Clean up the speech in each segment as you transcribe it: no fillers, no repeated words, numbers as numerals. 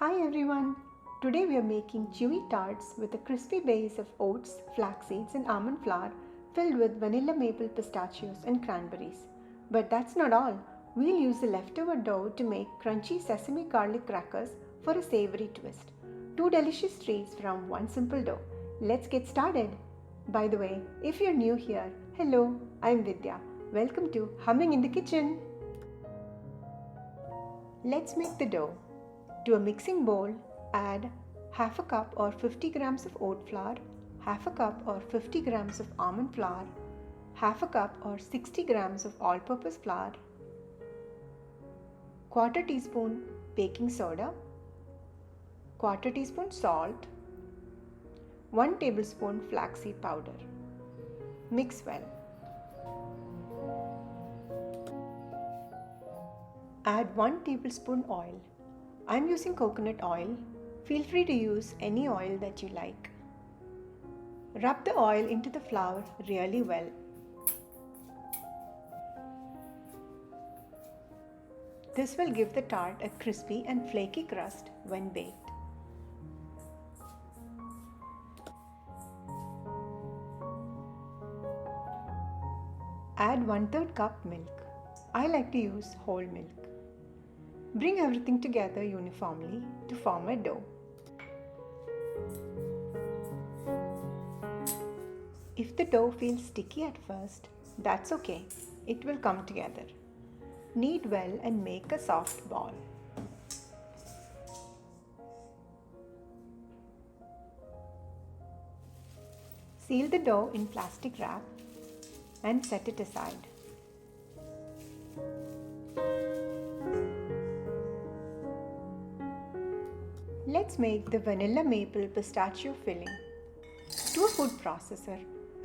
Hi everyone! Today we are making chewy tarts with a crispy base of oats, flax seeds and almond flour filled with vanilla maple pistachios and cranberries. But that's not all. We'll use the leftover dough to make crunchy sesame garlic crackers for a savory twist. Two delicious treats from one simple dough. Let's get started! By the way, if you're new here, hello, I'm Vidya. Welcome to Humming in the Kitchen. Let's make the dough. To a mixing bowl, add half a cup or 50 grams of oat flour, half a cup or 50 grams of almond flour, half a cup or 60 grams of all-purpose flour, quarter teaspoon baking soda, quarter teaspoon salt, 1 tablespoon flaxseed powder. Mix well. Add 1 tablespoon oil. I'm using coconut oil. Feel free to use any oil that you like. Rub the oil into the flour really well. This will give the tart a crispy and flaky crust when baked. Add 1/3 cup milk. I like to use whole milk. Bring everything together uniformly to form a dough. If the dough feels sticky at first, that's okay. It will come together. Knead well and make a soft ball. Seal the dough in plastic wrap and set it aside. Let's make the vanilla maple pistachio filling. To a food processor,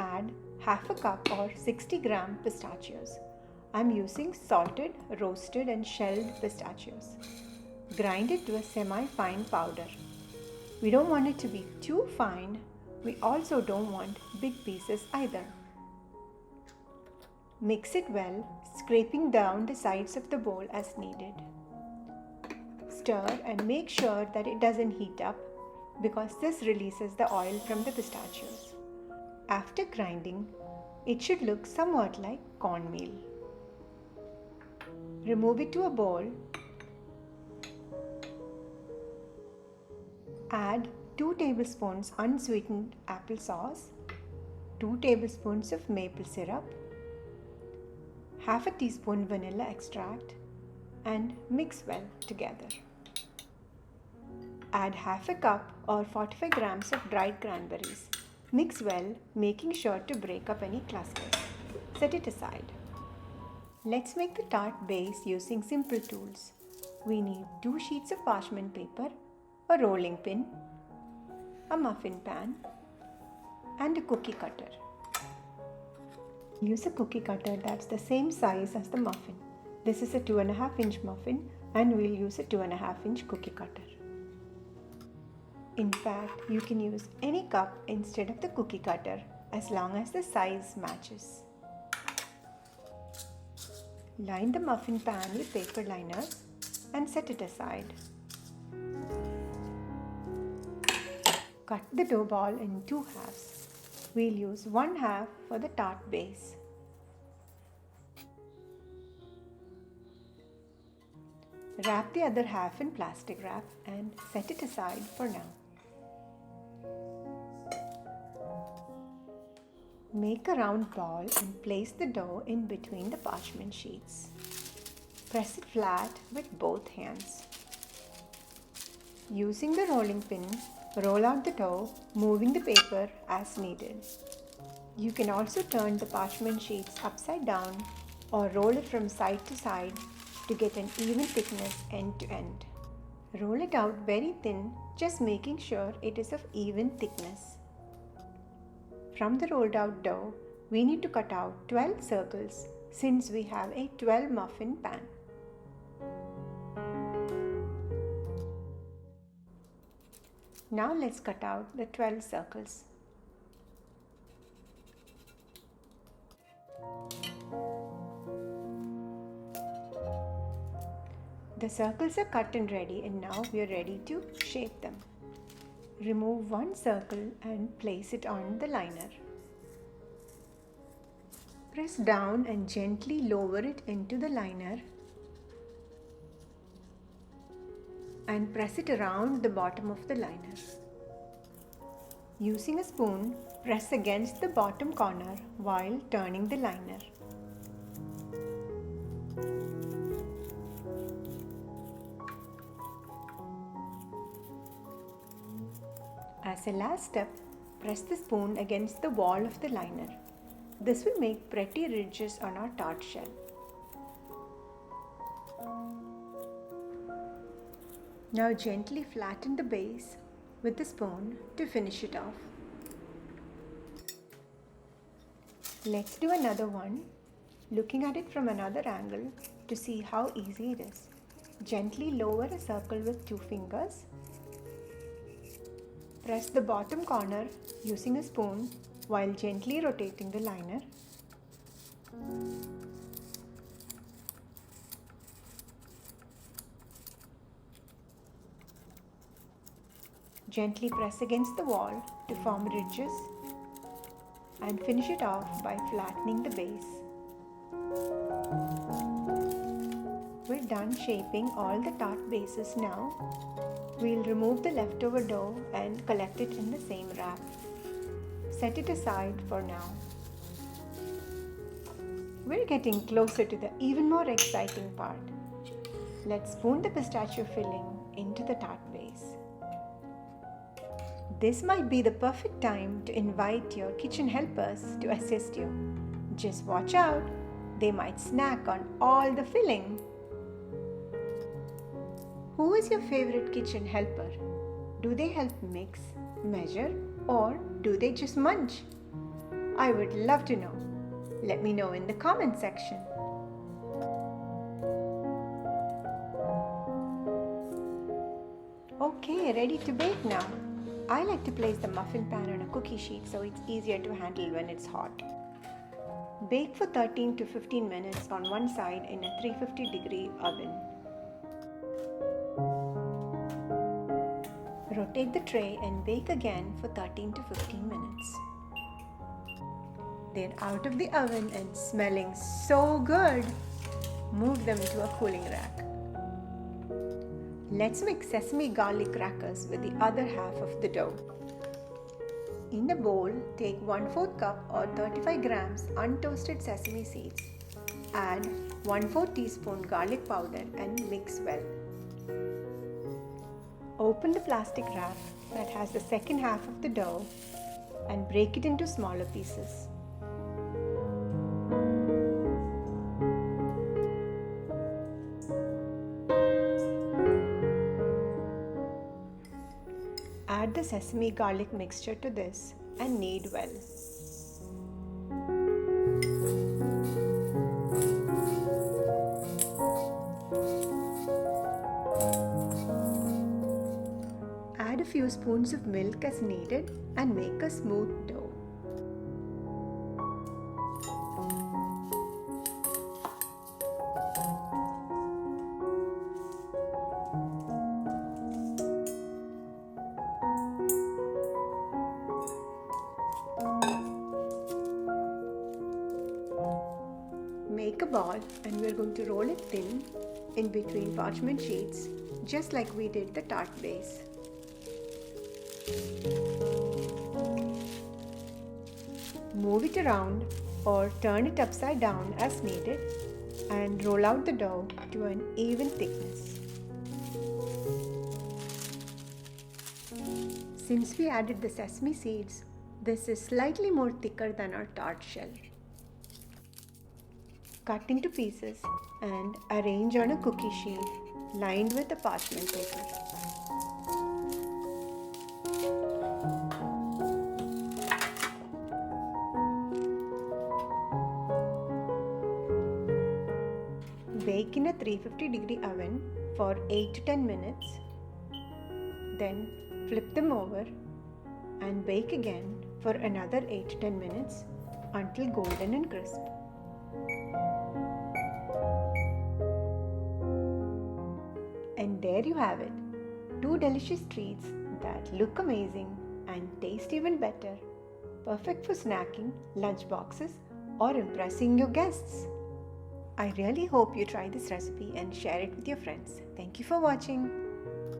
add half a cup or 60 gram pistachios. I'm using salted, roasted and shelled pistachios. Grind it to a semi-fine powder. We don't want it to be too fine. We also don't want big pieces either. Mix it well, scraping down the sides of the bowl as needed. Stir and make sure that it doesn't heat up because this releases the oil from the pistachios. After grinding, it should look somewhat like cornmeal. Remove it to a bowl. Add 2 tablespoons unsweetened applesauce, 2 tablespoons of maple syrup, half a teaspoon vanilla extract and mix well together. Add half a cup or 45 grams of dried cranberries. Mix well, making sure to break up any clusters. Set it aside. Let's make the tart base using simple tools. We need 2 sheets of parchment paper, a rolling pin, a muffin pan, and a cookie cutter. Use a cookie cutter that's the same size as the muffin. This is a 2.5-inch muffin and we'll use a 2.5-inch cookie cutter. In fact, you can use any cup instead of the cookie cutter as long as the size matches. Line the muffin pan with paper liners and set it aside. Cut the dough ball in 2 halves. We'll use 1 half for the tart base. Wrap the other half in plastic wrap and set it aside for now. Make a round ball and place the dough in between the parchment sheets. Press it flat with both hands. Using the rolling pin, roll out the dough, moving the paper as needed. You can also turn the parchment sheets upside down or roll it from side to side to get an even thickness end to end. Roll it out very thin, just making sure it is of even thickness. From the rolled out dough, we need to cut out 12 circles since we have a 12 muffin pan. Now let's cut out the 12 circles. The circles are cut and ready, and now we are ready to shape them. Remove one circle and place it on the liner. Press down and gently lower it into the liner and press it around the bottom of the liner. Using a spoon, press against the bottom corner while turning the liner. As a last step, press the spoon against the wall of the liner. This will make pretty ridges on our tart shell. Now gently flatten the base with the spoon to finish it off. Let's do another one, looking at it from another angle to see how easy it is. Gently lower a circle with 2 fingers. Press the bottom corner using a spoon while gently rotating the liner. Gently press against the wall to form ridges and finish it off by flattening the base. We're done shaping all the tart bases now. We'll remove the leftover dough and collect it in the same wrap. Set it aside for now. We're getting closer to the even more exciting part. Let's spoon the pistachio filling into the tart base. This might be the perfect time to invite your kitchen helpers to assist you. Just watch out, they might snack on all the filling. Who is your favorite kitchen helper? Do they help mix, measure, or do they just munch? I would love to know. Let me know in the comment section. Okay, ready to bake now. I like to place the muffin pan on a cookie sheet so it's easier to handle when it's hot. Bake for 13 to 15 minutes on one side in a 350-degree oven. Rotate the tray and bake again for 13 to 15 minutes. They're out of the oven and smelling so good. Move them to a cooling rack. Let's make sesame garlic crackers with the other half of the dough. In a bowl, take 1/4 cup or 35 grams untoasted sesame seeds. Add 1/4 teaspoon garlic powder and mix well. Open the plastic wrap that has the second half of the dough and break it into smaller pieces. Add the sesame garlic mixture to this and knead well. Add a few spoons of milk as needed and make a smooth dough. Make a ball and we're going to roll it thin in between parchment sheets, just like we did the tart base. Move it around or turn it upside down as needed and roll out the dough to an even thickness. Since we added the sesame seeds, this is slightly more thicker than our tart shell. Cut into pieces and arrange on a cookie sheet lined with a parchment paper. Bake in a 350-degree oven for 8 to 10 minutes. Then flip them over and bake again for another 8 to 10 minutes until golden and crisp. And there you have it. 2 delicious treats that look amazing and taste even better. Perfect for snacking, lunch boxes, or impressing your guests. I really hope you try this recipe and share it with your friends. Thank you for watching.